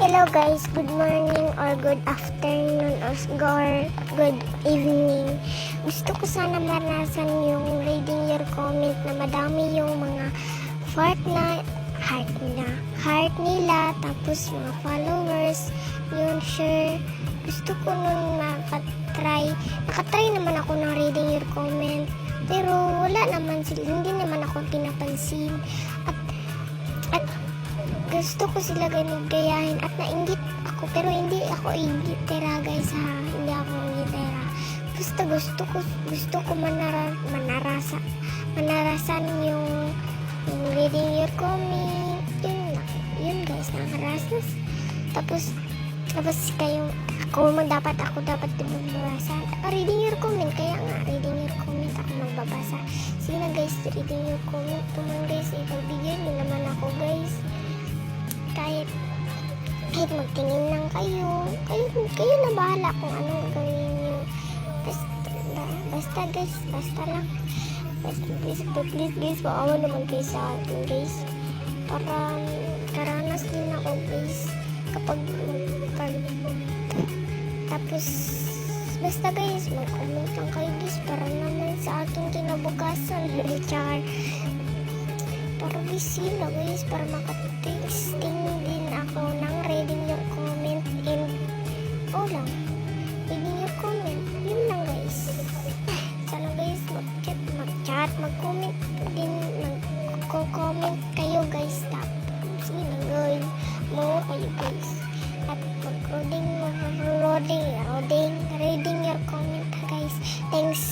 Hello guys, good morning or good afternoon or good evening. Gusto ko sana maranasan yung reading your comment na madami yung mga heart nila, tapos mga followers, yun, share. Gusto ko nun nakatry naman ako ng reading your comment, pero wala naman sila, hindi naman ako pinapansin. At gusto ko sila gayahin at nainggit ako, pero hindi ako inggitera guys ha, hindi ako inggitera. Gusto ko manarasan yung reading your comment, yun guys, nakarasas. Tapos ako dapat magbabasa. Reading your comment, kaya nga reading your comment ako magbabasa. Sige na guys, reading your comment naman guys, ipagbigyan nyo naman ako guys. Kahit magtingin lang kayo na bahala kung anong gawin nyo. Basta guys, basta lang. Please guys, maawa naman kayo sa atin guys. Para karanas din ako guys. Tapos, basta guys, mag-comment lang kayo guys, para naman sa aking kinabukasan. Char. Para busy na guys, para makatexting din ako ng reading your comment and lang, reading your comment, yun lang guys. Sana guys, mag-chat, mag-comment din, mag-comment kayo guys. Tapos yun lang guys, more kayo guys. At reading your comment guys. Thanks